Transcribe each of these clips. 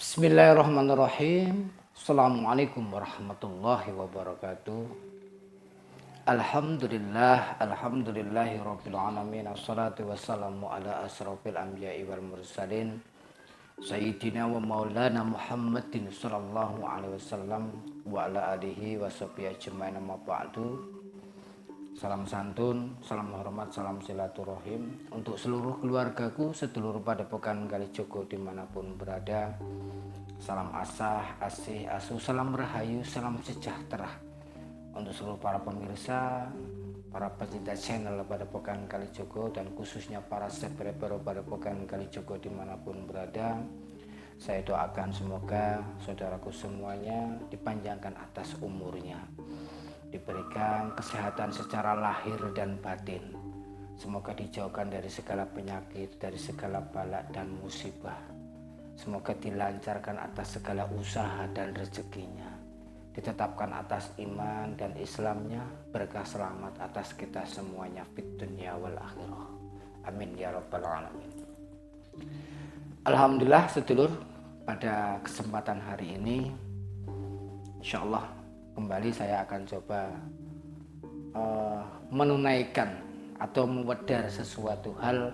Bismillahirrahmanirrahim. Assalamualaikum warahmatullahi wabarakatuh. Alhamdulillahirabbil alamin. Assalatu wassalamu ala asrofil anbiya'i wal mursalin Sayyidina wa maulana Muhammadin sallallahu alaihi wasallam wa ala alihi wa sahbihi ajmain, amma ba'du. Salam santun, salam hormat, salam silaturahim untuk seluruh keluargaku sedulur Padepokan Kalijogo dimanapun berada. Salam asah, asih, asuh, salam rahayu, salam sejahtera untuk seluruh para pemirsa, para pecinta channel Padepokan Kalijogo, dan khususnya para subscriber Padepokan Kalijogo dimanapun berada. Saya doakan semoga saudaraku semuanya dipanjangkan atas umurnya, diberikan kesehatan secara lahir dan batin, semoga dijauhkan dari segala penyakit, dari segala bala dan musibah, semoga dilancarkan atas segala usaha dan rezekinya, ditetapkan atas iman dan Islamnya, berkah selamat atas kita semuanya fid dunya wal akhirah, amin ya rabbal alamin. Alhamdulillah sedulur, pada kesempatan hari ini insyaallah kembali saya akan coba menunaikan atau mewedar sesuatu hal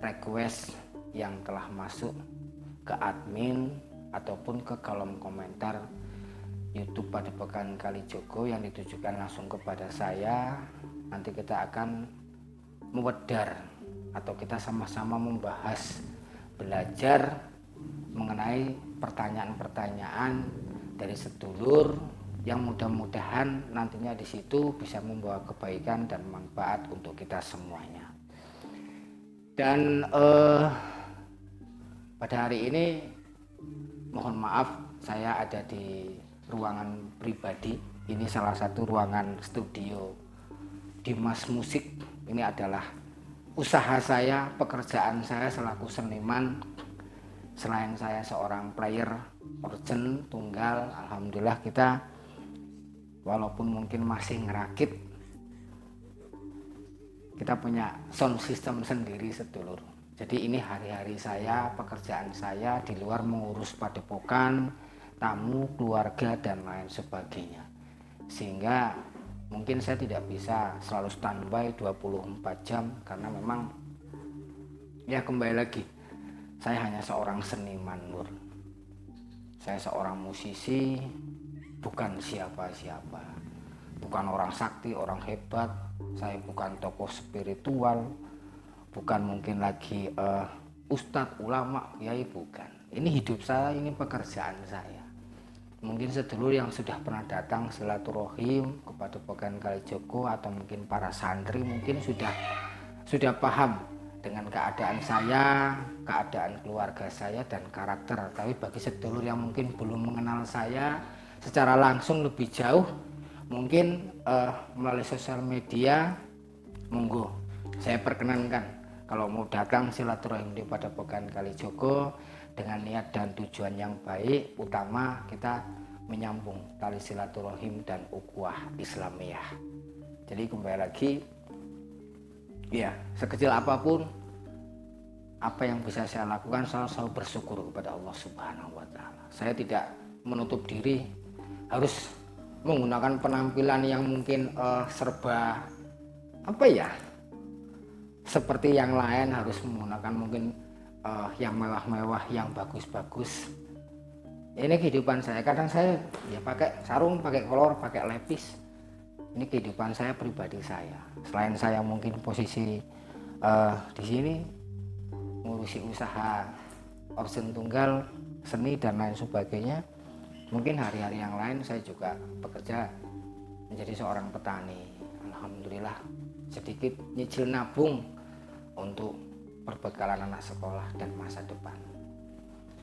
request yang telah masuk ke admin ataupun ke kolom komentar YouTube Padepokan Kalijogo yang ditujukan langsung kepada saya. Nanti kita akan mewedar atau kita sama-sama membahas, belajar mengenai pertanyaan-pertanyaan dari sedulur yang mudah-mudahan nantinya di situ bisa membawa kebaikan dan manfaat untuk kita semuanya. Dan pada hari ini mohon maaf saya ada di ruangan pribadi. Ini salah satu ruangan studio Dimas Musik. Ini adalah usaha saya, pekerjaan saya selaku seniman. Selain saya seorang player organ tunggal, alhamdulillah kita walaupun mungkin masih ngerakit, kita punya sound system sendiri sedulur. Jadi ini hari-hari saya, pekerjaan saya di luar mengurus padepokan, tamu, keluarga dan lain sebagainya. Sehingga mungkin saya tidak bisa selalu standby 24 jam karena memang ya kembali lagi, saya hanya seorang seniman Nur. Saya seorang musisi, bukan siapa-siapa, bukan orang sakti, orang hebat. Saya bukan tokoh spiritual, bukan mungkin lagi ustadz, ulama, kiai, bukan. Ini hidup saya, ini pekerjaan saya. Mungkin sedulur yang sudah pernah datang silaturahim kepada Padepokan Kalijogo atau mungkin para santri mungkin sudah paham dengan keadaan saya, keadaan keluarga saya dan karakter. Tapi bagi sedulur yang mungkin belum mengenal saya secara langsung lebih jauh, mungkin melalui sosial media, monggo saya perkenankan kalau mau datang silaturahim di Padepokan Kalijogo dengan niat dan tujuan yang baik, utama kita menyambung tali silaturahim dan ukhuwah Islamiyah. Jadi kembali lagi, ya sekecil apapun apa yang bisa saya lakukan, saya selalu bersyukur kepada Allah Subhanahu wa Ta'ala. Saya tidak menutup diri harus menggunakan penampilan yang mungkin serba apa ya, seperti yang lain, harus menggunakan mungkin yang mewah-mewah, yang bagus-bagus. Ini kehidupan saya. Kadang saya ya pakai sarung, pakai kolor, pakai lepis. Ini kehidupan saya pribadi saya. Selain saya mungkin posisi di sini ngurusi usaha organ tunggal, seni dan lain sebagainya, mungkin hari-hari yang lain saya juga bekerja menjadi seorang petani. Alhamdulillah sedikit nyicil nabung untuk perbekalan anak sekolah dan masa depan.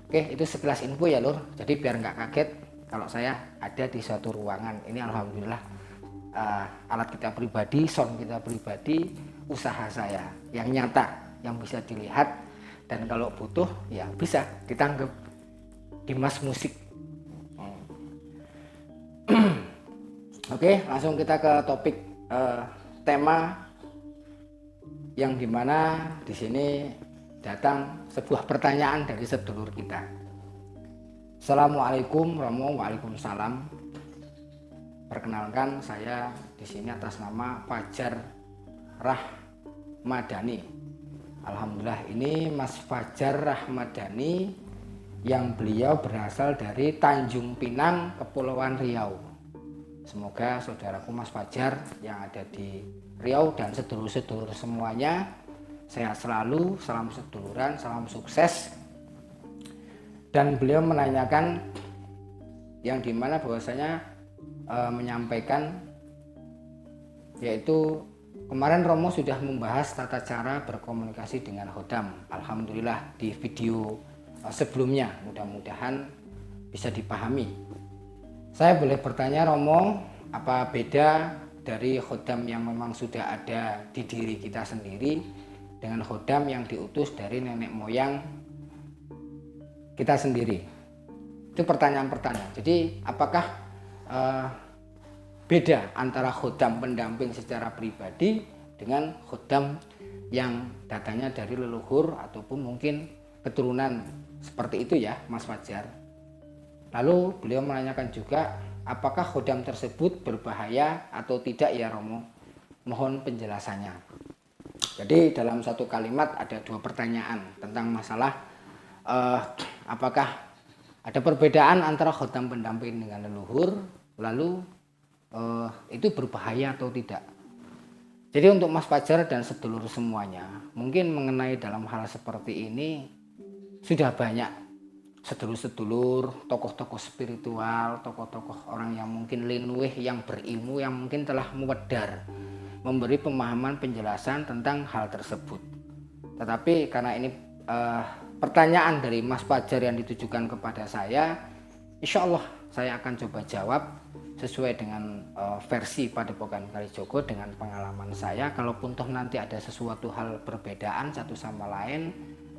Oke, itu sekilas info ya Lur. Jadi biar nggak kaget kalau saya ada di suatu ruangan. Ini alhamdulillah alat kita pribadi, sound kita pribadi, usaha saya yang nyata, yang bisa dilihat, dan kalau butuh ya bisa ditangkap Dimas Musik. Oke, langsung kita ke topik tema yang dimana di sini datang sebuah pertanyaan dari sedulur kita. Assalamualaikum Romo, waalaikumsalam. Perkenalkan, saya di sini atas nama Fajar Rahmadani. Alhamdulillah, ini Mas Fajar Rahmadani yang beliau berasal dari Tanjung Pinang, Kepulauan Riau. Semoga saudaraku Mas Fajar yang ada di Riau dan sedulur-sedulur semuanya sehat selalu, salam seduluran, salam sukses. Dan beliau menanyakan yang dimana bahwasanya menyampaikan, yaitu kemarin Romo sudah membahas tata cara berkomunikasi dengan Khodam. Alhamdulillah di video sebelumnya, mudah-mudahan bisa dipahami. Saya boleh bertanya Romo, apa beda dari Khodam yang memang sudah ada di diri kita sendiri dengan Khodam yang diutus dari nenek moyang kita sendiri? Itu pertanyaan. Jadi apakah beda antara Khodam pendamping secara pribadi dengan Khodam yang datanya dari leluhur ataupun mungkin keturunan seperti itu ya Mas Fajar? Lalu beliau menanyakan juga, apakah Khodam tersebut berbahaya atau tidak ya Romo? Mohon penjelasannya. Jadi dalam satu kalimat ada dua pertanyaan tentang masalah apakah ada perbedaan antara Khodam pendamping dengan leluhur, lalu itu berbahaya atau tidak. Jadi untuk Mas Fajar dan sedulur semuanya, mungkin mengenai dalam hal seperti ini sudah banyak sedulur-sedulur, tokoh-tokoh spiritual, tokoh-tokoh orang yang mungkin linuih, yang berilmu, yang mungkin telah mewedar memberi pemahaman penjelasan tentang hal tersebut. Tetapi karena ini pertanyaan dari Mas Fajar yang ditujukan kepada saya, insya Allah saya akan coba jawab sesuai dengan versi Padepokan Kalijogo dengan pengalaman saya. Kalaupun toh nanti ada sesuatu hal perbedaan satu sama lain,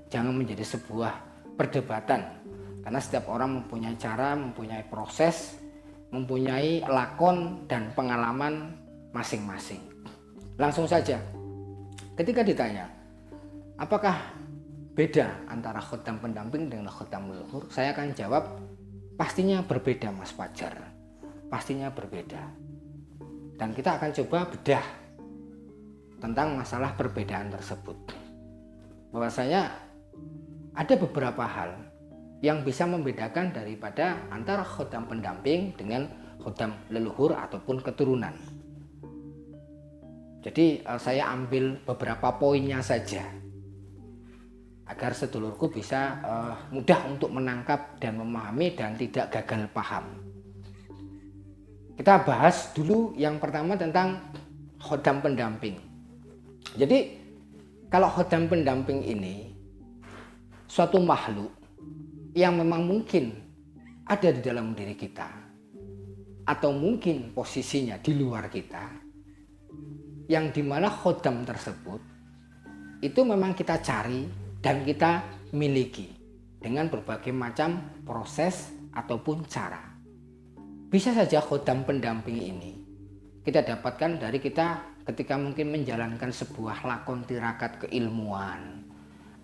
jangan menjadi sebuah perdebatan, karena setiap orang mempunyai cara, mempunyai proses, mempunyai lakon dan pengalaman masing-masing. Langsung saja, ketika ditanya apakah beda antara Khodam pendamping dengan Khodam leluhur, saya akan jawab pastinya berbeda Mas Fajar, pastinya berbeda. Dan kita akan coba bedah tentang masalah perbedaan tersebut. Bahwasanya ada beberapa hal yang bisa membedakan daripada antara Khodam pendamping dengan Khodam leluhur ataupun keturunan. Jadi saya ambil beberapa poinnya saja agar sedulurku bisa mudah untuk menangkap dan memahami dan tidak gagal paham. Kita bahas dulu yang pertama tentang Khodam pendamping. Jadi kalau Khodam pendamping ini suatu makhluk yang memang mungkin ada di dalam diri kita atau mungkin posisinya di luar kita, yang dimana Khodam tersebut itu memang kita cari dan kita miliki dengan berbagai macam proses ataupun cara. Bisa saja Khodam pendamping ini kita dapatkan dari kita ketika mungkin menjalankan sebuah lakon tirakat keilmuan,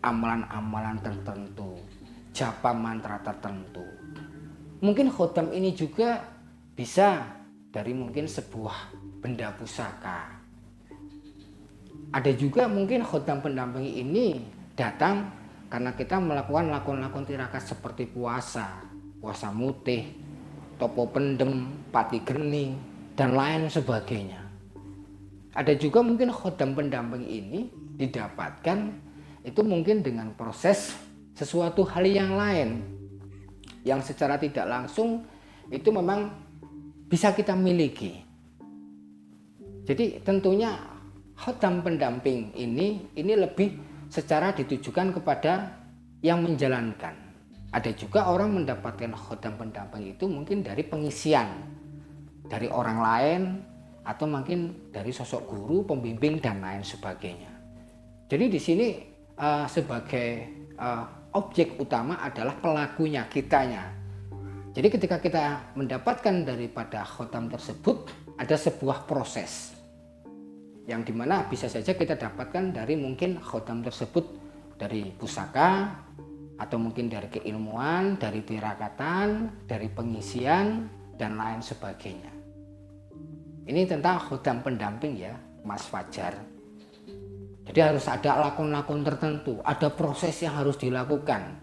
amalan-amalan tertentu, japa mantra tertentu. Mungkin Khodam ini juga bisa dari mungkin sebuah benda pusaka. Ada juga mungkin Khodam pendamping ini datang karena kita melakukan lakon-lakon tirakat seperti puasa mutih, topo pendem, pati geni, dan lain sebagainya. Ada juga mungkin Khodam pendamping ini didapatkan itu mungkin dengan proses sesuatu hal yang lain yang secara tidak langsung itu memang bisa kita miliki. Jadi tentunya Khodam pendamping ini lebih secara ditujukan kepada yang menjalankan. Ada juga orang mendapatkan Khodam pendamping itu mungkin dari pengisian dari orang lain atau mungkin dari sosok guru, pembimbing dan lain sebagainya. Jadi di sini sebagai objek utama adalah pelakunya, kitanya. Jadi ketika kita mendapatkan daripada Khodam tersebut ada sebuah proses yang dimana bisa saja kita dapatkan dari mungkin Khodam tersebut dari pusaka atau mungkin dari keilmuan, dari tirakatan, dari pengisian, dan lain sebagainya. Ini tentang khodam pendamping ya, Mas Fajar. Jadi harus ada lakon-lakon tertentu, ada proses yang harus dilakukan.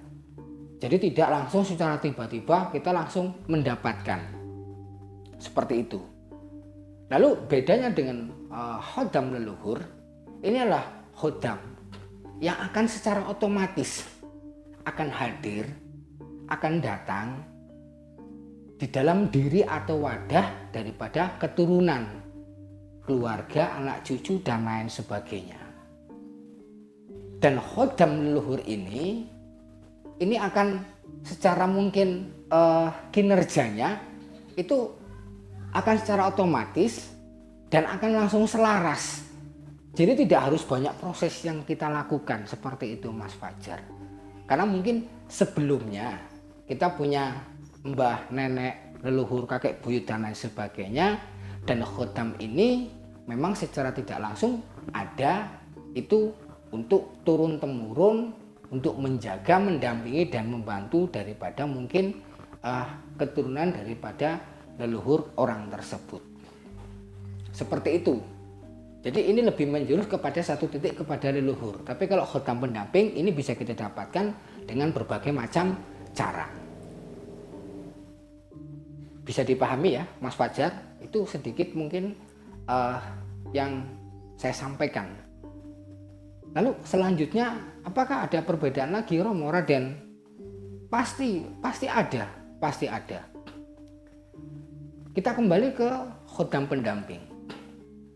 Jadi tidak langsung secara tiba-tiba kita langsung mendapatkan. Seperti itu. Lalu bedanya dengan khodam leluhur, ini adalah khodam yang akan secara otomatis akan hadir, akan datang di dalam diri atau wadah daripada keturunan, keluarga, anak cucu, dan lain sebagainya. Dan khodam leluhur ini akan secara mungkin kinerjanya itu akan secara otomatis dan akan langsung selaras. Jadi tidak harus banyak proses yang kita lakukan seperti itu, Mas Fajar. Karena mungkin sebelumnya kita punya mbah, nenek, leluhur, kakek, buyut, dan lain sebagainya. Dan khodam ini memang secara tidak langsung ada itu untuk turun-temurun, untuk menjaga, mendampingi, dan membantu daripada mungkin keturunan daripada leluhur orang tersebut. Seperti itu. Jadi ini lebih menjurus kepada satu titik kepada leluhur. Tapi kalau khodam pendamping ini bisa kita dapatkan dengan berbagai macam cara. Bisa dipahami ya, Mas Fajar? Itu sedikit mungkin yang saya sampaikan. Lalu selanjutnya, apakah ada perbedaan lagi, Romo Raden? Pasti ada. Kita kembali ke khodam pendamping.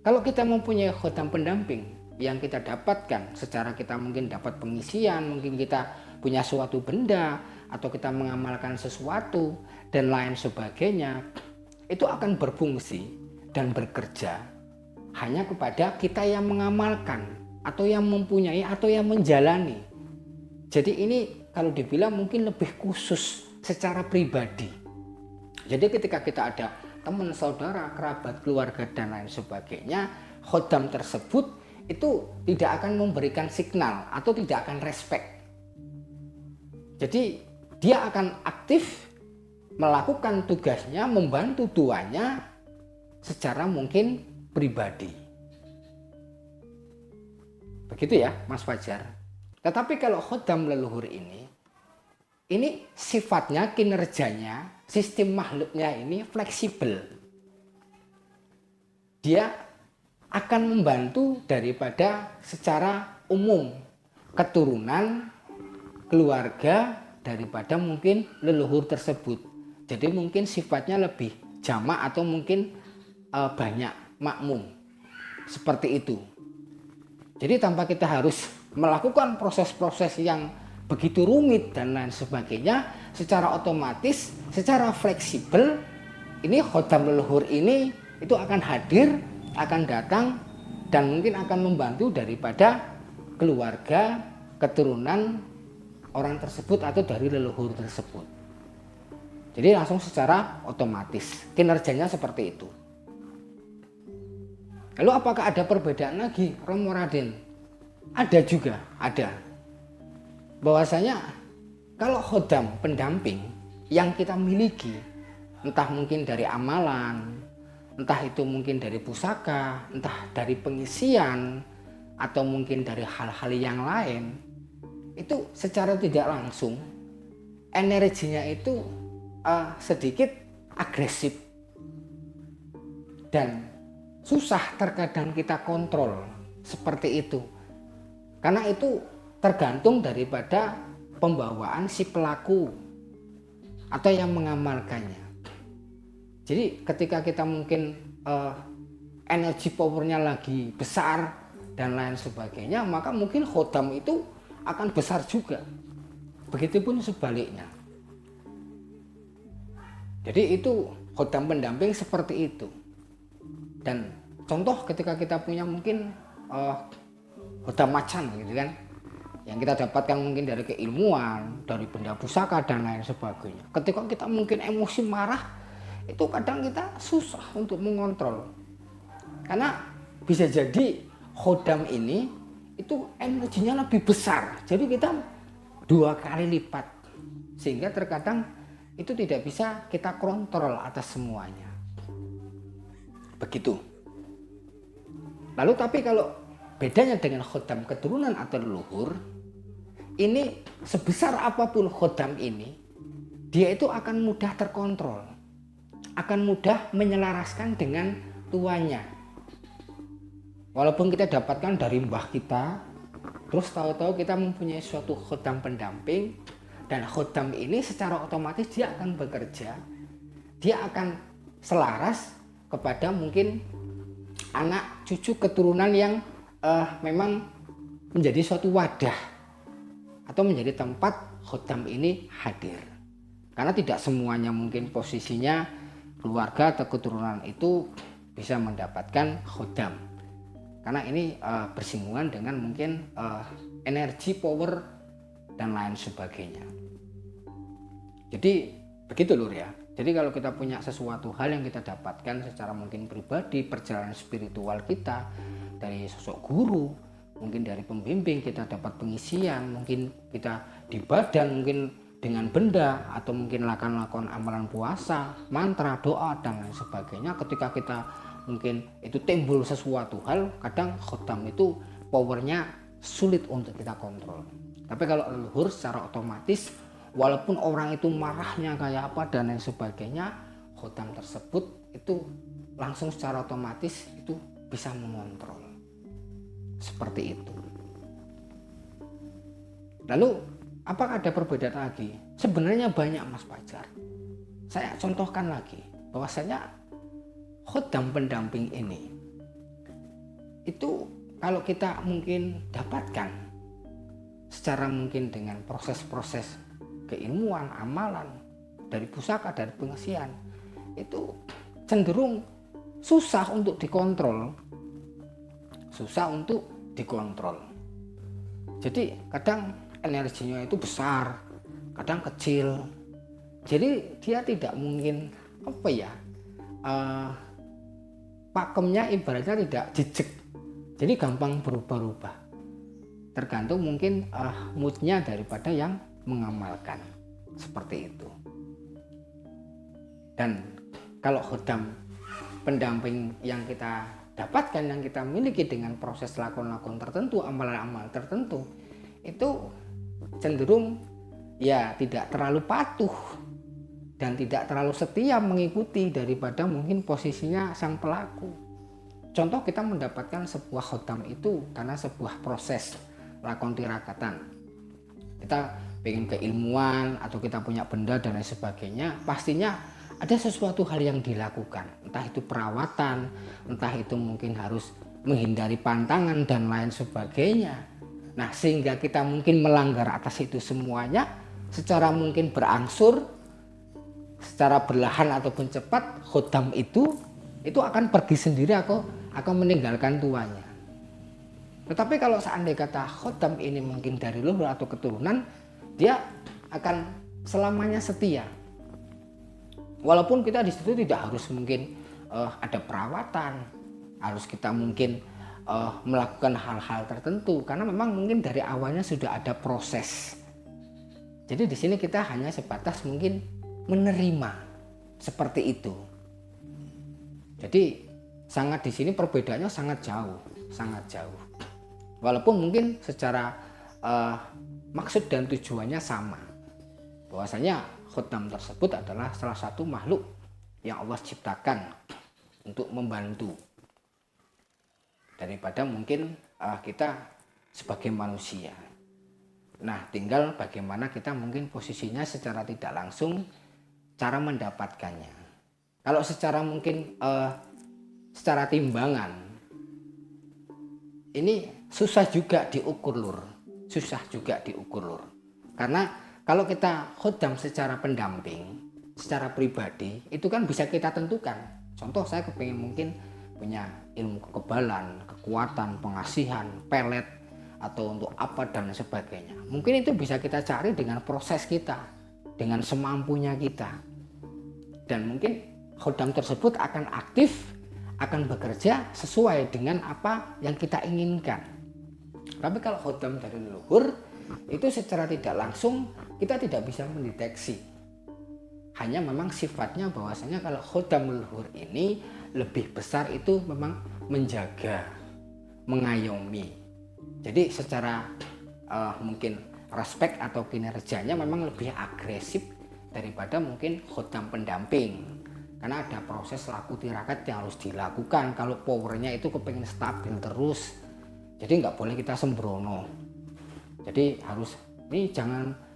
Kalau kita mempunyai khodam pendamping yang kita dapatkan secara kita mungkin dapat pengisian, mungkin kita punya suatu benda, atau kita mengamalkan sesuatu, dan lain sebagainya, itu akan berfungsi dan bekerja hanya kepada kita yang mengamalkan, atau yang mempunyai, atau yang menjalani. Jadi ini kalau dibilang mungkin lebih khusus secara pribadi. Jadi ketika kita ada teman, saudara, kerabat, keluarga, dan lain sebagainya, khodam tersebut itu tidak akan memberikan signal atau tidak akan respect. Jadi dia akan aktif melakukan tugasnya, membantu tuanya secara mungkin pribadi. Begitu ya, Mas Fajar. Tetapi kalau khodam leluhur ini sifatnya, kinerjanya, sistem makhluknya ini fleksibel. Dia akan membantu daripada secara umum keturunan, keluarga daripada mungkin leluhur tersebut. Jadi mungkin sifatnya lebih jamak atau mungkin banyak, makmum. Seperti itu. Jadi tanpa kita harus melakukan proses-proses yang begitu rumit dan lain sebagainya, secara otomatis, secara fleksibel, ini khodam leluhur ini itu akan hadir, akan datang, dan mungkin akan membantu daripada keluarga, keturunan orang tersebut atau dari leluhur tersebut. Jadi langsung secara otomatis, kinerjanya seperti itu. Lalu apakah ada perbedaan lagi, Romo Raden? Ada juga, ada. Bahwasanya kalau khodam pendamping yang kita miliki, entah mungkin dari amalan, entah itu mungkin dari pusaka, entah dari pengisian, atau mungkin dari hal-hal yang lain, itu secara tidak langsung energinya itu sedikit agresif dan susah terkadang kita kontrol seperti itu, karena itu tergantung daripada pembawaan si pelaku atau yang mengamalkannya. Jadi ketika kita mungkin energi powernya lagi besar dan lain sebagainya, maka mungkin khodam itu akan besar juga. Begitupun sebaliknya. Jadi itu khodam pendamping seperti itu. Dan contoh ketika kita punya mungkin khodam macan gitu kan, yang kita dapatkan mungkin dari keilmuan, dari benda pusaka dan lain sebagainya. Ketika kita mungkin emosi marah, itu kadang kita susah untuk mengontrol. Karena bisa jadi khodam ini itu energinya lebih besar. Jadi kita 2 kali lipat, sehingga terkadang itu tidak bisa kita kontrol atas semuanya. Begitu. Lalu tapi kalau bedanya dengan khodam keturunan atau leluhur, ini sebesar apapun khodam ini, dia itu akan mudah terkontrol, akan mudah menyelaraskan dengan tuanya. Walaupun kita dapatkan dari mbah kita, terus tahu-tahu kita mempunyai suatu khodam pendamping, dan khodam ini secara otomatis dia akan bekerja, dia akan selaras kepada mungkin anak cucu keturunan yang memang menjadi suatu wadah atau menjadi tempat khodam ini hadir. Karena tidak semuanya mungkin posisinya keluarga atau keturunan itu bisa mendapatkan khodam. Karena ini bersinggungan dengan mungkin energi, power, dan lain sebagainya. Jadi begitu lur ya. Jadi kalau kita punya sesuatu hal yang kita dapatkan secara mungkin pribadi, perjalanan spiritual kita dari sosok guru, mungkin dari pembimbing kita dapat pengisian, mungkin kita di badan mungkin dengan benda, atau mungkin lakukan amalan puasa, mantra, doa, dan lain sebagainya. Ketika kita mungkin itu timbul sesuatu hal, kadang khodam itu powernya sulit untuk kita kontrol. Tapi kalau leluhur secara otomatis, walaupun orang itu marahnya kayak apa dan lain sebagainya, khodam tersebut itu langsung secara otomatis itu bisa mengontrol. Seperti itu. Lalu apakah ada perbedaan lagi? Sebenarnya banyak Mas Fajar. Saya contohkan lagi bahwasanya khodam pendamping ini itu kalau kita mungkin dapatkan secara mungkin dengan proses-proses keilmuan, amalan, dari pusaka, dari pengisian, itu cenderung susah untuk dikontrol. Susah untuk dikontrol. Jadi kadang energinya itu besar, kadang kecil. Jadi dia tidak mungkin pakemnya ibaratnya tidak jejak. Jadi gampang berubah-ubah. Tergantung mungkin moodnya daripada yang mengamalkan. Seperti itu. Dan kalau khodam pendamping yang kita dapatkan, yang kita miliki dengan proses lakon-lakon tertentu, amalan-amalan tertentu, itu cenderung ya tidak terlalu patuh dan tidak terlalu setia mengikuti daripada mungkin posisinya sang pelaku. Contoh, kita mendapatkan sebuah khodam itu karena sebuah proses lakon tirakatan. Kita pengen keilmuan atau kita punya benda dan lain sebagainya, pastinya ada sesuatu hal yang dilakukan, entah itu perawatan, entah itu mungkin harus menghindari pantangan dan lain sebagainya. Nah, sehingga kita mungkin melanggar atas itu semuanya secara mungkin berangsur, secara perlahan ataupun cepat, khodam itu akan pergi sendiri atau akan meninggalkan tuanya. Tetapi kalau seandainya kata khodam ini mungkin dari leluhur atau keturunan, dia akan selamanya setia. Walaupun kita di situ tidak harus mungkin ada perawatan, harus kita mungkin melakukan hal-hal tertentu, karena memang mungkin dari awalnya sudah ada proses. Jadi di sini kita hanya sebatas mungkin menerima seperti itu. Jadi sangat di sini perbedaannya sangat jauh. Walaupun mungkin secara maksud dan tujuannya sama. Bahwasanya khodam tersebut adalah salah satu makhluk yang Allah ciptakan untuk membantu daripada mungkin kita sebagai manusia. Nah, tinggal bagaimana kita mungkin posisinya secara tidak langsung cara mendapatkannya. Kalau secara mungkin secara timbangan ini susah juga diukur lur. Karena kalau kita khodam secara pendamping, secara pribadi, itu kan bisa kita tentukan. Contoh, saya kepingin mungkin punya ilmu kekebalan, kekuatan, pengasihan, pelet, atau untuk apa dan sebagainya. Mungkin itu bisa kita cari dengan proses kita, dengan semampunya kita. Dan mungkin khodam tersebut akan aktif, akan bekerja sesuai dengan apa yang kita inginkan. Tapi kalau khodam dari leluhur, itu secara tidak langsung kita tidak bisa mendeteksi. Hanya memang sifatnya bahwasanya kalau khodam leluhur ini lebih besar itu memang menjaga, mengayomi. Jadi secara mungkin respek atau kinerjanya memang lebih agresif daripada mungkin khodam pendamping. Karena ada proses laku tirakat yang harus dilakukan. Kalau powernya itu kepengen stabil terus, jadi nggak boleh kita sembrono. Jadi harus ini jangan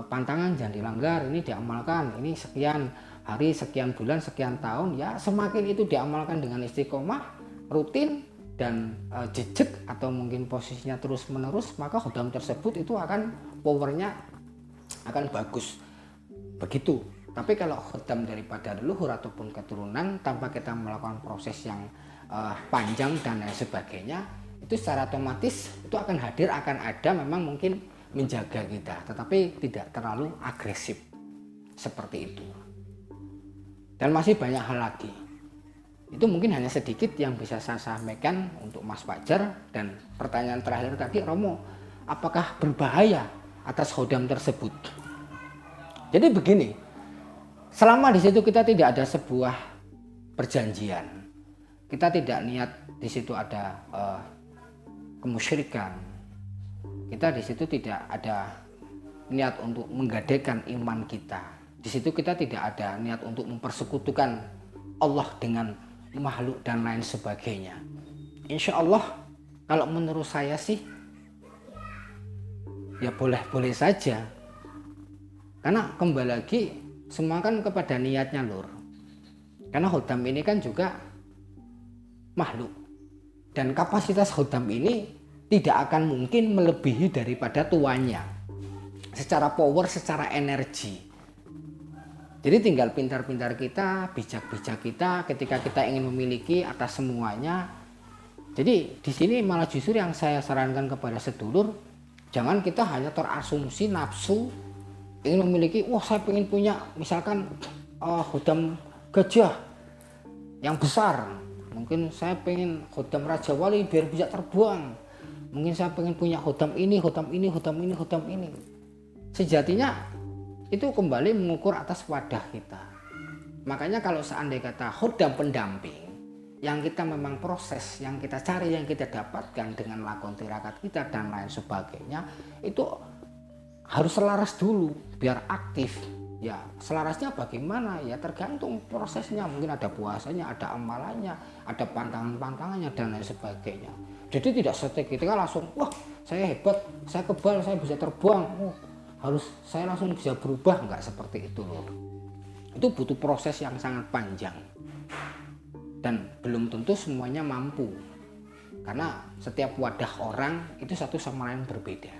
pantangan jangan dilanggar, ini diamalkan, ini sekian hari, sekian bulan, sekian tahun, ya semakin itu diamalkan dengan istiqomah, rutin dan jejak atau mungkin posisinya terus menerus, maka khodam tersebut itu akan powernya akan bagus. Begitu. Tapi kalau khodam daripada leluhur ataupun keturunan tanpa kita melakukan proses yang panjang dan lain sebagainya, itu secara otomatis itu akan hadir, akan ada memang mungkin menjaga kita, tetapi tidak terlalu agresif seperti itu. Dan masih banyak hal lagi. Itu mungkin hanya sedikit yang bisa saya sampaikan untuk Mas Fajar. Dan pertanyaan terakhir tadi, Romo, apakah berbahaya atas khodam tersebut? Jadi begini, selama di situ kita tidak ada sebuah perjanjian, kita tidak niat di situ ada kemusyrikan, kita di situ tidak ada niat untuk menggadaikan iman kita. Di situ kita tidak ada niat untuk mempersekutukan Allah dengan makhluk dan lain sebagainya. Insya Allah, kalau menurut saya sih, ya boleh-boleh saja. Karena kembali lagi, semua kan kepada niatnya lur. Karena khodam ini kan juga makhluk. Dan kapasitas khodam ini tidak akan mungkin melebihi daripada tuannya secara power, secara energi. Jadi tinggal pintar-pintar kita, bijak-bijak kita ketika kita ingin memiliki atas semuanya. Jadi di sini malah justru yang saya sarankan kepada sedulur, jangan kita hanya terasumsi nafsu ingin memiliki, wah saya ingin punya misalkan khodam gajah yang besar, mungkin saya pengen khodam Raja Wali biar bisa terbang. Mungkin saya pengen punya khodam ini, khodam ini, khodam ini, khodam ini. Sejatinya itu kembali mengukur atas wadah kita. Makanya kalau seandainya kata khodam pendamping, yang kita memang proses, yang kita cari, yang kita dapatkan dengan lakon tirakat kita dan lain sebagainya, itu harus selaras dulu biar aktif. Ya selarasnya bagaimana? Ya tergantung prosesnya. Mungkin ada puasanya, ada amalannya, ada pantangan-pantangannya dan lain sebagainya. Jadi tidak seketika langsung, wah saya hebat, saya kebal, saya bisa terbang, saya langsung bisa berubah. Enggak seperti itu loh. Itu butuh proses yang sangat panjang. Dan belum tentu semuanya mampu. Karena setiap wadah orang itu satu sama lain berbeda.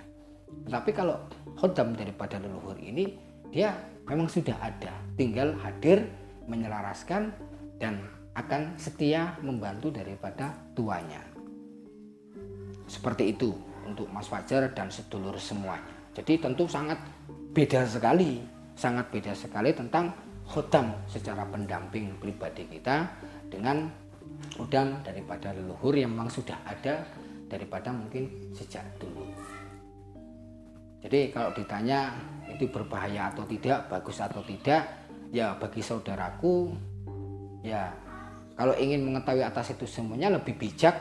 Tetapi kalau khodam daripada leluhur ini, dia memang sudah ada. Tinggal hadir, menyelaraskan, dan akan setia membantu daripada tuanya. Seperti itu untuk Mas Fajar dan sedulur semuanya. Jadi tentu sangat beda sekali tentang khodam secara pendamping pribadi kita dengan khodam daripada leluhur yang memang sudah ada daripada mungkin sejak dulu. Jadi kalau ditanya itu berbahaya atau tidak, bagus atau tidak, ya bagi saudaraku, ya kalau ingin mengetahui atas itu semuanya lebih bijak,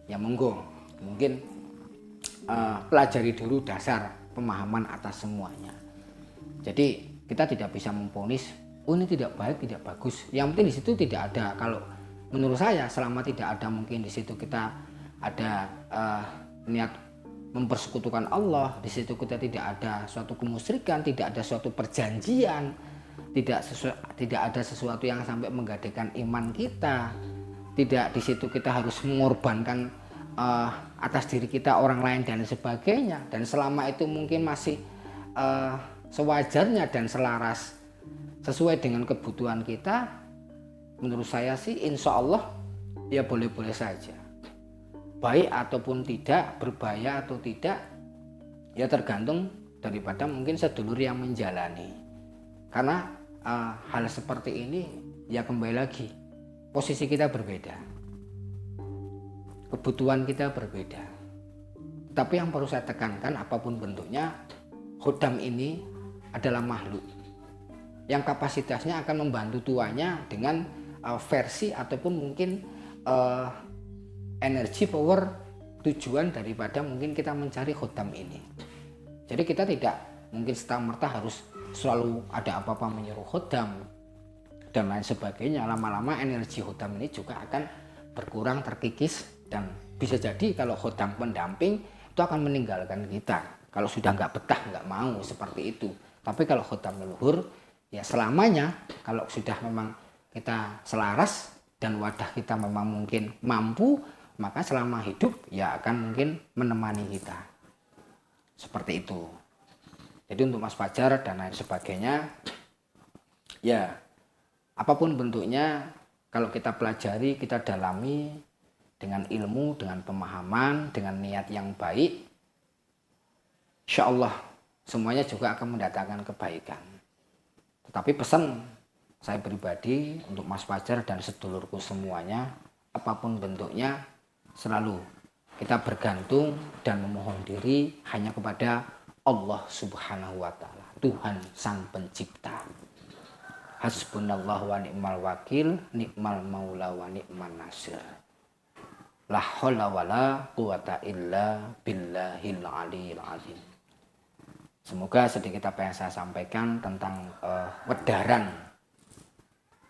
ya monggo. Mungkin pelajari dulu dasar pemahaman atas semuanya. Jadi kita tidak bisa memvonis, oh ini tidak baik, tidak bagus. Yang penting di situ tidak ada, kalau menurut saya selama tidak ada mungkin di situ kita ada niat mempersekutukan Allah, di situ kita tidak ada suatu kemusyrikan, tidak ada suatu perjanjian, tidak ada sesuatu yang sampai menggadaikan iman kita, tidak di situ kita harus mengorbankan atas diri kita orang lain dan sebagainya. Dan selama itu mungkin masih sewajarnya dan selaras sesuai dengan kebutuhan kita, menurut saya sih insya Allah ya boleh-boleh saja. Baik ataupun tidak, berbahaya atau tidak, ya tergantung daripada mungkin sedulur yang menjalani. Karena hal seperti ini ya kembali lagi, posisi kita berbeda, kebutuhan kita berbeda. Tapi yang perlu saya tekankan, apapun bentuknya, khodam ini adalah makhluk yang kapasitasnya akan membantu tuanya dengan versi ataupun mungkin energi power tujuan daripada mungkin kita mencari khodam ini. Jadi kita tidak mungkin serta-merta harus selalu ada apa-apa menyuruh khodam dan lain sebagainya. Lama-lama energi khodam ini juga akan berkurang, terkikis, dan bisa jadi kalau khodam pendamping itu akan meninggalkan kita. Kalau sudah nggak betah, nggak mau seperti itu. Tapi kalau khodam leluhur, ya selamanya kalau sudah memang kita selaras dan wadah kita memang mungkin mampu, maka selama hidup ya akan mungkin menemani kita. Seperti itu. Jadi untuk Mas Fajar dan lain sebagainya, ya apapun bentuknya, kalau kita pelajari, kita dalami dengan ilmu, dengan pemahaman, dengan niat yang baik, insya Allah semuanya juga akan mendatangkan kebaikan. Tetapi pesan saya pribadi untuk Mas Fajar dan sedulurku semuanya, apapun bentuknya, selalu kita bergantung dan memohon diri hanya kepada Allah Subhanahu wa Ta'ala, Tuhan Sang Pencipta. Hasbunallah wa ni'mal wakil, ni'mal maula wa ni'man nasir. La haula wa la quwata illa billahil aliyil azim. Semoga sedikit apa yang saya sampaikan tentang wedaran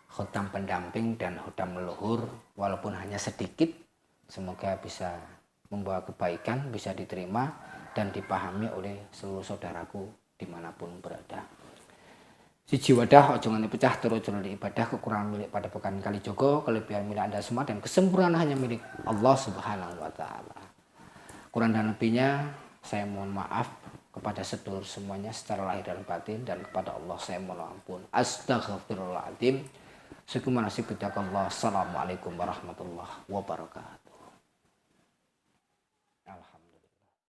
khodam pendamping dan khodam leluhur, walaupun hanya sedikit, semoga bisa membawa kebaikan, bisa diterima dan dipahami oleh seluruh saudaraku dimanapun berada. Siji wadah ojo nganti pecah terus jalur ibadah, kekurangan milik pada pekan kali Jogo, kelebihan milik Anda semua dan kesempurnaan hanya milik Allah Subhanahu wa Ta'ala. Kurang dan lebihnya saya mohon maaf kepada sedulur semuanya secara lahir dan batin, dan kepada Allah saya mohon ampun. Astaghfirullahaladzim. Assalamualaikum warahmatullahi wabarakatuh.